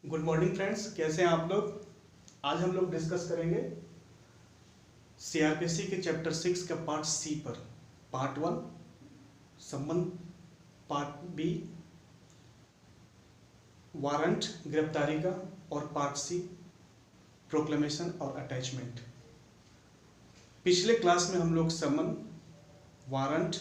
Good morning friends, कैसे हैं आप लोग। आज हम लोग डिस्कस करेंगे सीआरपीसी के चैप्टर 6 का पार्ट सी पर। पार्ट 1 संबंध, पार्ट बी वारंट गिरफ्तारी का, और पार्ट सी प्रोक्लेमेशन और अटैचमेंट। पिछले क्लास में हम लोग संबंध, वारंट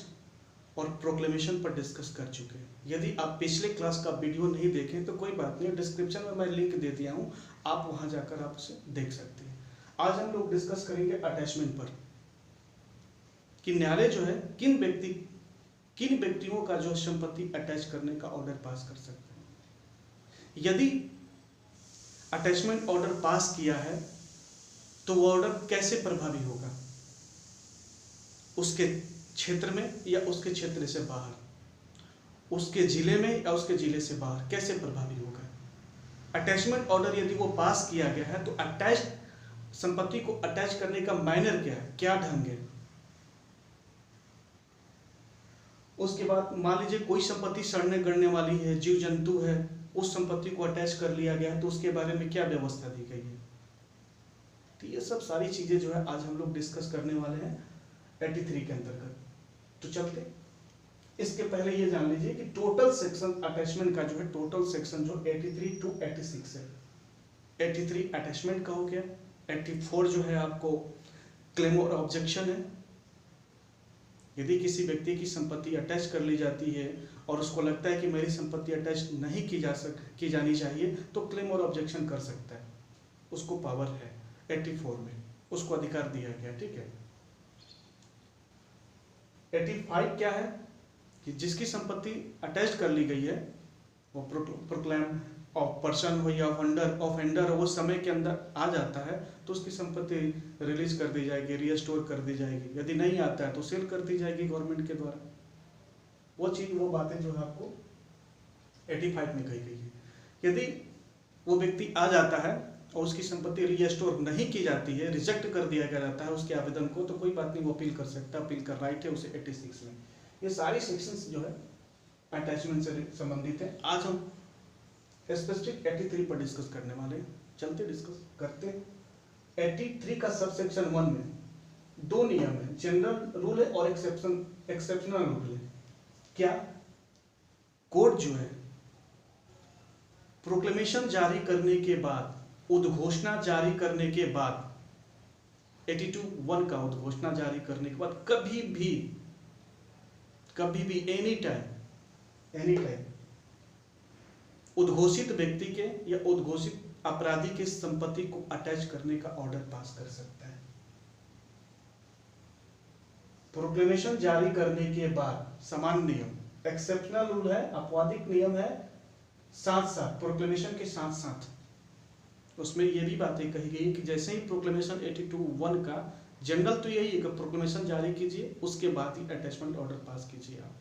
और प्रोक्लेमेशन पर डिस्कस कर चुके हैं। यदि आप पिछले क्लास का वीडियो नहीं देखें तो कोई बात नहीं, डिस्क्रिप्शन में मैं लिंक दे दिया हूं, आप वहां जाकर आप उसे देख सकते हैं। आज हम लोग डिस्कस करेंगे अटैचमेंट पर कि न्यायालय जो है किन व्यक्तियों का जो संपत्ति अटैच करने का ऑर्डर पास कर सकते हैं। यदि अटैचमेंट ऑर्डर पास किया है तो वो ऑर्डर कैसे प्रभावी होगा, उसके क्षेत्र में या उसके क्षेत्र से बाहर, उसके जिले में या उसके जिले से बाहर कैसे प्रभावी होगा। अटैचमेंट ऑर्डर यदि वो पास किया गया है तो अटैच संपत्ति को अटैच करने का मैनर क्या है, क्या ढंग है। उसके बाद मान लीजिए कोई संपत्ति सड़ने गड़ने वाली है, जीव जंतु है, उस संपत्ति को अटैच कर लिया गया है तो उसके बारे में क्या व्यवस्था दी गई है। तो ये सब सारी चीजें जो है आज हम लोग डिस्कस करने वाले हैं 83 के अंतर्गत। तो चलते, इसके पहले ये जान लीजिए कि टोटल सेक्शन अटैचमेंट का जो है टोटल सेक्शन जो 83 to 86 है। 83 अटैचमेंट का हो गया, 84 जो है आपको क्लेम और ऑब्जेक्शन है। यदि किसी व्यक्ति की संपत्ति अटैच कर ली जाती है और उसको लगता है कि मेरी संपत्ति अटैच नहीं की जानी चाहिए तो क्लेम और ऑब्जेक्शन कर सकता है, उसको पावर है 84 में, उसको अधिकार दिया गया। ठीक है। 85 क्या है कि जिसकी संपत्ति अटैच कर ली गई है वो प्रोक्लेम ऑफ पर्सन हो या ऑफेंडर हो, वो समय के अंदर आ जाता है तो उसकी संपत्ति रिलीज कर दी जाएगी, रिस्टोर कर दी जाएगी। यदि नहीं आता है तो सेल कर दी जाएगी गवर्नमेंट के द्वारा। वो बातें जो है आपको 85 में कही गई है। यदि वो व्यक्ति आ जाता है और उसकी संपत्ति रिस्टोर नहीं की जाती है, रिजेक्ट कर दिया जाता है उसके आवेदन को, तो कोई बात नहीं, वो अपील कर सकता है, अपील का राइट है उसे 86 में। ये सारी सेक्शंस जो है अटैचमेंट से संबंधित है। आज हम स्पेसिफिक 83 पर डिस्कस करने वाले हैं। चलते डिस्कस करते हैं। 83 का सबसेक्शन 1 में दो नियम है, जनरल रूल है और एक्सेप्शनल रूल है। क्या कोर्ट जो है प्रोक्लेमेशन जारी करने के बाद, उद्घोषणा जारी करने के बाद, 82(1) का उद्घोषणा जारी करने के बाद कभी भी एनी टाइम उद्घोषित व्यक्ति के या उद्घोषित अपराधी के संपत्ति को अटैच करने का ऑर्डर पास कर सकता है। प्रोक्लेमेशन जारी करने के बाद सामान्य नियम, एक्सेप्शनल रूल है, आपवादिक नियम है, साथ साथ प्रोक्लेमेशन के साथ साथ उसमें ये भी बातें कही गई कि जैसे ही प्रोक्लेमेशन 82(1) का जनरल तो यही है कि प्रोक्लेमेशन जारी कीजिए, उसके बाद ही अटैचमेंट ऑर्डर पास कीजिए आप।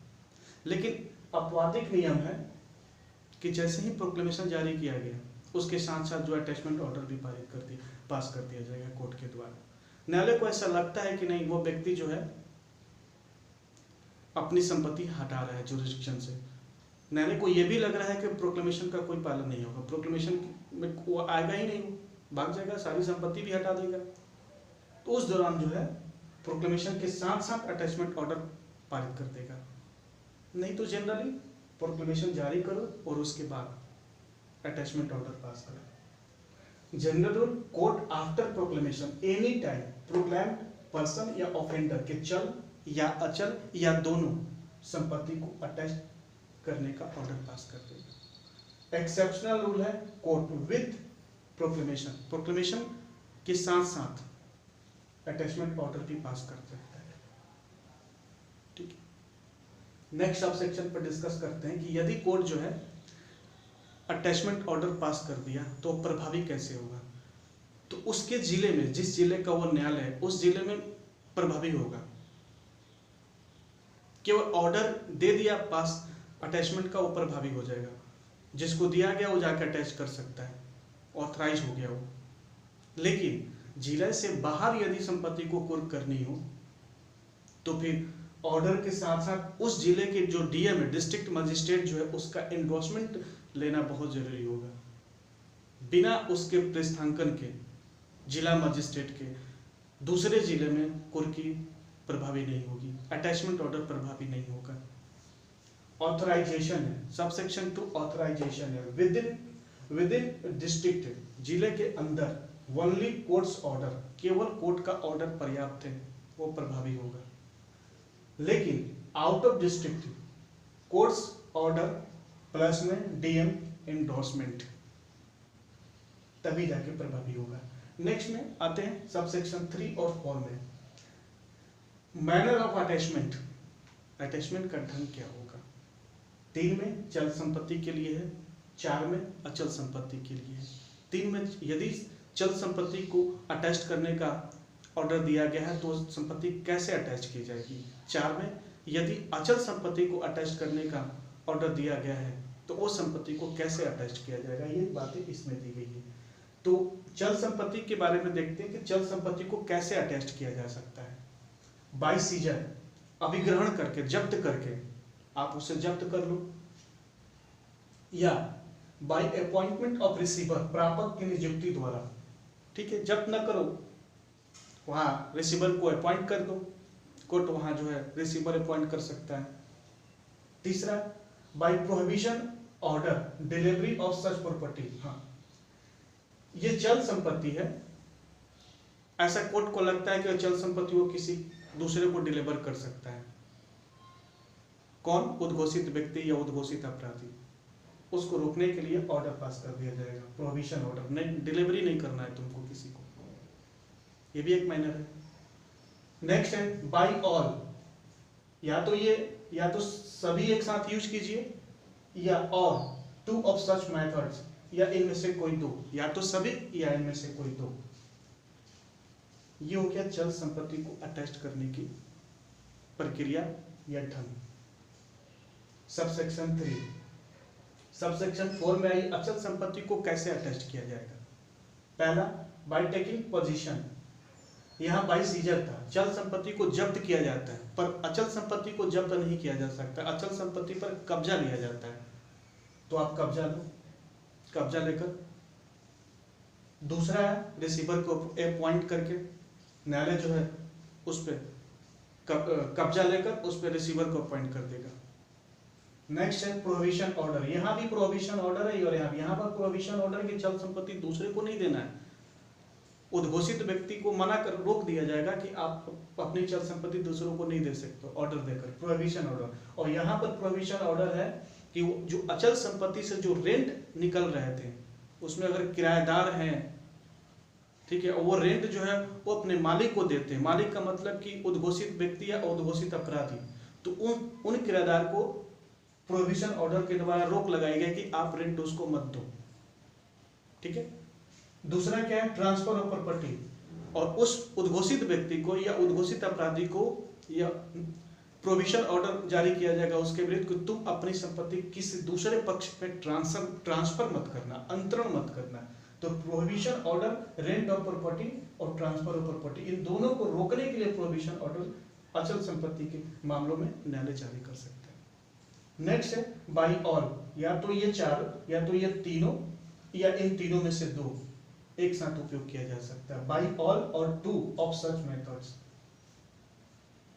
लेकिन अपवादिक नियम है कि जैसे ही प्रोक्लेमेशन जारी किया गया उसके साथ साथ जो अटैचमेंट ऑर्डर भी पास कर दिया जाएगा कोर्ट के द्वारा। न्यायालय को ऐसा लगता है कि नहीं, वो व्यक्ति जो है अपनी संपत्ति हटा रहा है जुरिस्डिक्शन से, न्यायालय को यह भी लग रहा है कि प्रोक्लेमेशन का कोई पालन नहीं होगा, प्रोक्लेमेशन में वो आएगा ही नहीं, भाग जाएगा, सारी संपत्ति भी हटा देगा, तो उस दौरान जो है प्रोक्लेमेशन के साथ साथ अटैचमेंट ऑर्डर पारित कर देगा। नहीं तो जनरली प्रोक्लेमेशन जारी करो और उसके बाद अटैचमेंट ऑर्डर पास करो। General rule, court after proclamation any time proclaimed person या ऑफेंडर के चल या अचल या दोनों संपत्ति को अटैच करने का ऑर्डर पास कर देगा। एक्सेप्शनल रूल है, कोर्ट विद प्रोक्लेमेशन के साथ साथ अटैचमेंट ऑर्डर भी पास कर सकता है। ठीक है। नेक्स्ट सब सेक्शन पर डिस्कस करते हैं कि यदि कोर्ट जो है अटैचमेंट ऑर्डर पास कर दिया तो प्रभावी कैसे होगा। तो उसके जिले में, जिस जिले का वो न्यायालय है उस जिले में प्रभावी होगा। केवल ऑर्डर दे दिया पास, अटैचमेंट का वो प्रभावी हो जाएगा, जिसको दिया गया वो जाकर अटैच कर सकता है, ऑथराइज हो गया वो। लेकिन जिले से बाहर यदि संपत्ति को कुर्क करनी हो तो फिर ऑर्डर के साथ साथ उस जिले के जो डीएम है, डिस्ट्रिक्ट मजिस्ट्रेट जो है, उसका एंडोर्समेंट लेना बहुत जरूरी होगा। बिना उसके प्रस्थांकन के जिला मजिस्ट्रेट के दूसरे जिले में कुर्की प्रभावी नहीं होगी, अटैचमेंट ऑर्डर प्रभावी नहीं होगा। ऑथराइजेशन है, सबसेक्शन 2 ऑथराइजेशन है, विद इन डिस्ट्रिक्ट, जिले के अंदर ओनली कोर्ट्स ऑर्डर, केवल कोर्ट का ऑर्डर पर्याप्त है, वो प्रभावी होगा। लेकिन out of district courts order plus में डीएम एंडोर्समेंट, तभी जाके प्रभावी होगा। नेक्स्ट में आते हैं सबसेक्शन 3 और 4 में, मैनर ऑफ अटैचमेंट, अटैचमेंट का ढंग क्या होगा। 3 में चल संपत्ति के लिए है, 4 में अचल संपत्ति के लिए है। 3 में यदि चल संपत्ति को अटैच करने का ऑर्डर दिया गया है तो संपत्ति कैसे अटैच की जाएगी। 4 में यदि अचल संपत्ति को अटैच करने का ऑर्डर दिया गया है तो वो संपत्ति को कैसे अटैच किया जाएगा, ये बातें इसमें दी गई है। तो चल संपत्ति के बारे में देखते हैं कि चल संपत्ति को कैसे अटैच किया जा सकता है। बाय सीजर, अभिग्रहण करके, जब्त करके आप उसे जब्त कर लो, या बाय अपॉइंटमेंट ऑफ रिसीवर, प्रापक की नियुक्ति द्वारा, ठीक है, जब्त न करो, वहां रिसीवर को अपॉइंट कर दो, कोर्ट वहां जो है रिसीवर अपॉइंट कर सकता है। तीसरा, by prohibition order delivery of such property, हाँ ये चल संपत्ति है, ऐसा कोर्ट को लगता है कि चल संपत्ति को किसी दूसरे को डिलीवर कर सकता है, कौन, उद्घोषित व्यक्ति या उद्घोषित अपराधी, उसको रोकने के लिए ऑर्डर पास कर दिया जाएगा, प्रोहिबिशन ऑर्डर, नहीं डिलीवरी नहीं करना है तुमको किसी को, ये भी एक मैनर है। नेक्स्ट है बाय ऑल, या तो सभी एक साथ यूज कीजिए, या और 2 ऑफ सच मेथड्स, या इनमें से कोई 2, या तो सभी या इनमें से कोई 2। ये हो गया चल संपत्ति को अटैच करने की प्रक्रिया या ढंग। सबसेक्शन 3, सबसेक्शन 4 में आई अचल संपत्ति को कैसे अटैच किया जाएगा। पहला, बाय टेकिंग पोजीशन, यहाँ बाय सीजर था, चल संपत्ति को जब्त किया जाता है पर अचल संपत्ति को जब्त नहीं किया जा सकता, अचल संपत्ति पर कब्जा लिया जाता है, तो आप कब्जा लो, कब्जा लेकर। दूसरा है रिसीवर को अपॉइंट करके, न्यायालय जो है उस पर कब्जा लेकर उस पर रिसीवर को अपॉइंट कर देगा। नेक्स्ट है प्रोहिबिशन ऑर्डर, यहाँ भी प्रोहिबिशन ऑर्डर है और यहाँ पर प्रोहिबिशन ऑर्डर की चल संपत्ति दूसरे को नहीं देना है, उद्घोषित व्यक्ति को मना कर रोक दिया जाएगा कि आप अपनी चल संपत्ति दूसरों को नहीं दे सकते ऑर्डर देकर, प्रोहिबिशन ऑर्डर। और यहाँ पर प्रोहिबिशन ऑर्डर है कि जो अचल संपत्ति से जो रेंट निकल रहे थे उसमें अगर किराएदार हैं, ठीक है, और वो रेंट जो है वो अपने मालिक को देते हैं, मालिक का मतलब कि उद्घोषित व्यक्ति या उद्घोषित अपराधी, तो उन किराएदार को प्रोहिबिशन ऑर्डर के द्वारा रोक लगाई गई कि आप रेंट उसको मत दो, ठीक है। दूसरा क्या है, ट्रांसफर ऑफ प्रॉपर्टी, और उस उद्घोषित व्यक्ति को या उद्घोषित अपराधी को या प्रोहिबिशन ऑर्डर जारी किया जाएगा उसके विरुद्ध कि तुम अपनी संपत्ति किसी दूसरे पक्ष पे ट्रांसफर मत करना, अंतरण मत करना। तो prohibition order, rent of property और ट्रांसफर ऑफ प्रॉपर्टी, इन दोनों को रोकने के लिए प्रोहिबिशन ऑर्डर अचल संपत्ति के मामलों में न्यायालय जारी कर सकते हैं। नेक्स्ट है बाय ऑल, या तो ये चारों या तो ये तीनों या इन तीनों में से 2 एक साथ उपयोग किया जा सकता है, बाय ऑल और 2 ऑफ सच मेथड्स,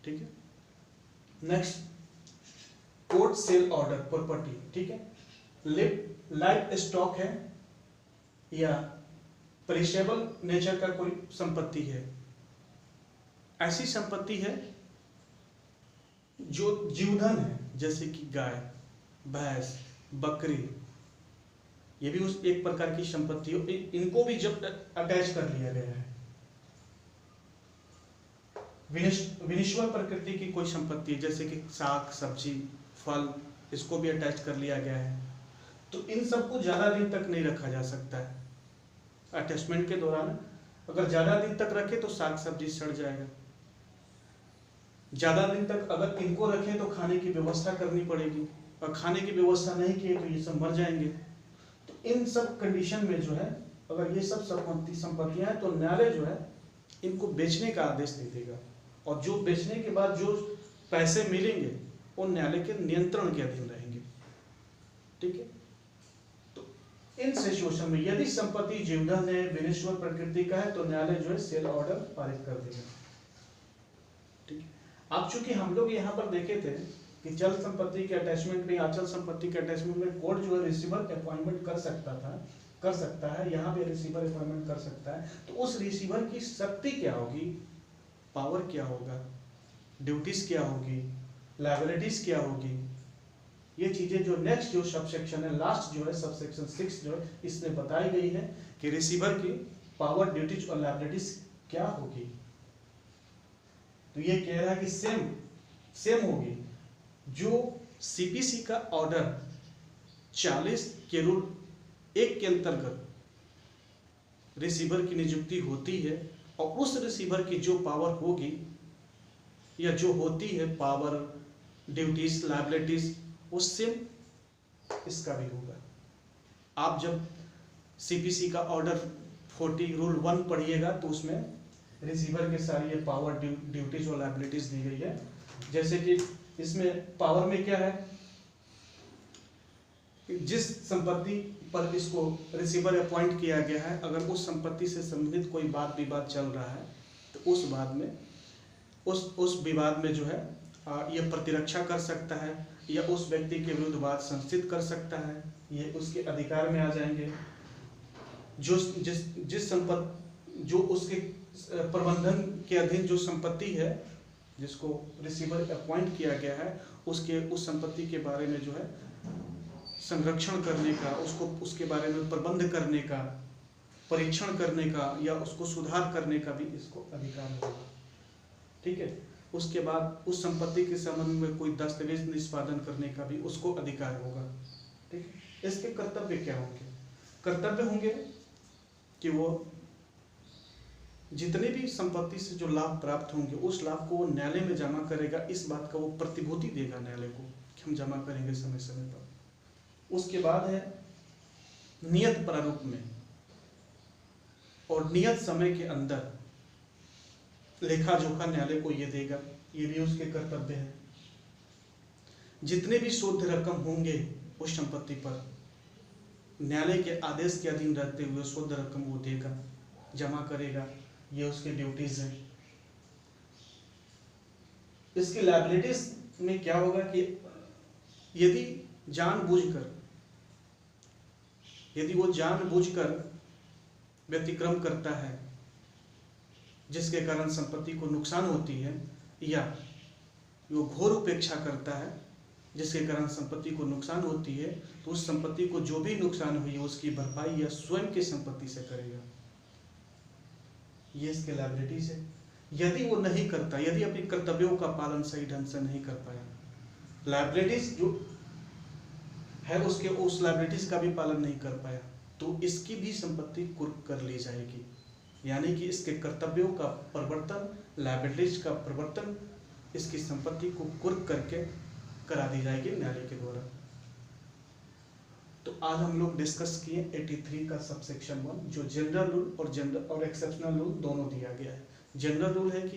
ठीक है। Next, court sale order property, ठीक है, लाइफ स्टॉक है या पेरिशेबल नेचर का कोई संपत्ति है, ऐसी संपत्ति है जो जीवधन है, जैसे कि गाय, भैंस, बकरी, ये भी उस एक प्रकार की संपत्ति हो, इनको भी जब अटैच कर लिया गया है। विनिश्वर प्रकृति की कोई संपत्ति जैसे कि साग, सब्जी, फल, इसको भी अटैच कर लिया गया है, तो इन सबको ज्यादा दिन तक नहीं रखा जा सकता है। अटैचमेंट के दौरान अगर ज्यादा दिन तक रखे तो साग सब्जी सड़ जाएगा, ज्यादा दिन तक अगर इनको रखें तो खाने की व्यवस्था करनी पड़ेगी, और खाने की व्यवस्था नहीं की तो ये सब मर जाएंगे। तो इन सब कंडीशन में जो है, अगर ये सब संपत्तियां हैं तो न्यायालय जो है इनको बेचने का आदेश दे देगा, और जो बेचने के बाद जो पैसे मिलेंगे वो न्यायालय के नियंत्रण के अधीन रहेंगे, ठीक है। तो इन सिचुएशन में यदि संपत्ति जीवधन है, विनिश्वर प्रकृति का है, तो न्यायालय जो है सेल ऑर्डर पारित कर देगा। ठीक है। अब चूंकि हम लोग यहाँ पर देखे थे कि चल संपत्ति के अटैचमेंट में, अचल संपत्ति के अटैचमेंट में कोर्ट जो है रिसीवर अपॉइंटमेंट कर सकता है, यहाँ पे रिसीवर अपॉइंटमेंट कर सकता है। तो उस रिसीवर की शक्ति क्या होगी, पावर क्या होगा, ड्यूटीज क्या होगी, लायबिलिटीज क्या होगी, ये चीजें जो नेक्स्ट जो सबसेक्शन है, लास्ट जो है सबसेक्शन 6 जो है, इसमें बताई गई है कि रिसीवर की पावर, ड्यूटीज और लायबिलिटीज क्या होगी। तो ये कह रहा है कि सेम होगी। जो सीपीसी का ऑर्डर 40 के रूल 1 के अंतर्गत रिसीवर की नियुक्ति होती है, और उस रिसीवर की जो पावर होगी या जो होती है पावर, ड्यूटीज, लायबिलिटीज, वो सेम इसका भी होगा। आप जब सीपीसी का ऑर्डर 40 रूल 1 पढ़िएगा तो उसमें रिसीवर के सारी ये पावर, ड्यूटीज और लायबिलिटीज दी गई है। जैसे कि इसमें पावर में क्या है, जिस संपत्ति पर इसको रिसीवर अपॉइंट किया गया है, अगर उस संपत्ति से संबंधित कोई वाद विवाद चल रहा है तो उस बाद में उस विवाद में जो है यह प्रतिरक्षा कर सकता है या उस व्यक्ति के विरुद्ध वाद संस्थित कर सकता है, ये उसके अधिकार में आ जाएंगे। जिस संपत्ति जो उसके प्रबंधन के अधीन जो संपत्ति है जिसको रिसीवर अपॉइंट किया गया है, उस संपत्ति के बारे में जो है संरक्षण करने का, उसके बारे में प्रबंध करने का, परीक्षण करने का या उसको सुधार करने का भी इसको अधिकार होगा। ठीक है। उसके बाद उस संपत्ति के संबंध में कोई दस्तावेज निष्पादन करने का भी उसको अधिकार होगा। ठीक है। इसके कर्तव्य क्या होंगे? कर्तव्य होंगे कि वो जितने भी संपत्ति से जो लाभ प्राप्त होंगे उस लाभ को वो न्यायालय में जमा करेगा, इस बात का वो प्रतिभूति देगा न्यायालय को कि हम जमा करेंगे समय समय पर। उसके बाद है नियत प्रारूप में और नियत समय के अंदर लेखा जोखा न्यायालय को ये देगा, ये भी उसके कर्तव्य है। जितने भी शोध रकम होंगे उस संपत्ति पर न्यायालय के आदेश के अधीन रहते हुए शोध रकम वो देगा, जमा करेगा, ये उसके ड्यूटीज है। इसकी लायबिलिटीज में क्या होगा कि यदि वो जानबूझकर व्यतिक्रम करता है जिसके कारण संपत्ति को नुकसान होती है, या वो घोर उपेक्षा करता है जिसके कारण संपत्ति को नुकसान होती है, तो उस संपत्ति को जो भी नुकसान हुई है उसकी भरपाई या स्वयं की संपत्ति से करेगा। ये इसके लायबिलिटीज है। यदि वो नहीं करता, यदि अपने कर्तव्यों का पालन सही ढंग से नहीं कर पाया, लायबिलिटीज जो है उसके उस लायबिलिटीज का भी पालन नहीं कर पाया, तो इसकी भी संपत्ति कुर्क कर ली जाएगी। यानी कि इसके कर्तव्यों का परिवर्तन, लायबिलिटीज का परिवर्तन, इसकी संपत्ति को कुर्क करके करा दी जाएगी न्यायालय के द्वारा। तो आज हम लोग डिस्कस किए 83 का सबसेक्शन 1, जो जनरल रूल और एक्सेप्शनल रूल दोनों दिया गया है। जनरल रूल है कि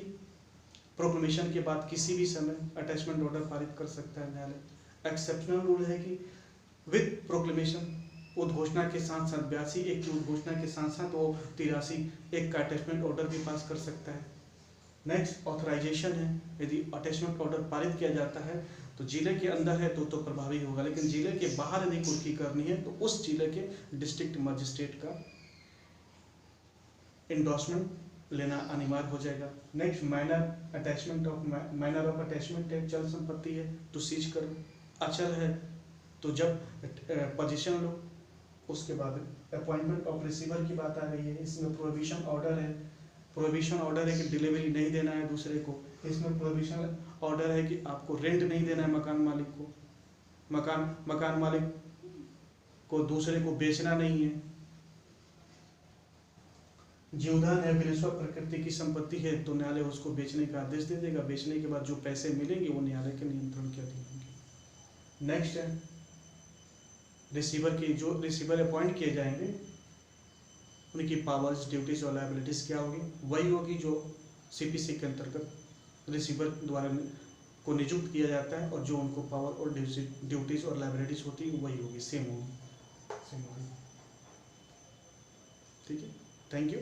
प्रोक्लेमेशन के बाद किसी भी समय अटैचमेंट ऑर्डर पारित कर सकता है न्यायालय। एक्सेप्शनल रूल है कि विद प्रोक्लेमेशन, उद्घोषणा के साथ साथ 82(1) की उद्घोषणा के साथ साथ वो 83(1) का अटैचमेंट ऑर्डर भी पास कर सकता है। नेक्स्ट ऑथराइजेशन है, यदि अटैचमेंट ऑर्डर पारित किया जाता है तो जिले के अंदर है तो प्रभावी होगा, लेकिन जिले के बाहर यदि कुर्की करनी है तो उस जिले के डिस्ट्रिक्ट मजिस्ट्रेट का इंडोर्समेंट लेना अनिवार्य हो जाएगा। नेक्स्ट मैनर ऑफ अटैचमेंट है, चल संपत्ति है तो सीज करो, अचल है तो जब पोजीशन लो। उसके बाद अपॉइंटमेंट ऑफ रिसीवर की बात आ रही है, इसमें प्रोहिबिशन ऑर्डर है। प्रोहिबिशन ऑर्डर है कि डिलीवरी नहीं देना है दूसरे को। इसमें प्रोहिबिशन ऑर्डर है कि आपको रेंट नहीं देना है मकान मालिक को, मकान मालिक को दूसरे को बेचना नहीं है। जीवधन है, विनिश्वर प्रकृति की संपत्ति है तो न्यायालय उसको बेचने का आदेश दे देगा। बेचने के बाद जो पैसे मिलेंगे वो न्यायालय के नियंत्रण के अधीन होंगे। नेक्स्ट है रिसीवर की, जो रिसीवर अपॉइंट किए जाएंगे उनकी पावर्स, ड्यूटीज और लायबिलिटीज क्या होगी? वही होगी जो सीपीसी के अंतर्गत रिसीवर द्वारा को नियुक्त किया जाता है, और जो उनको पावर और ड्यूटीज और लायबिलिटीज होती है वही होगी, सेम होगी। ठीक है, थैंक यू।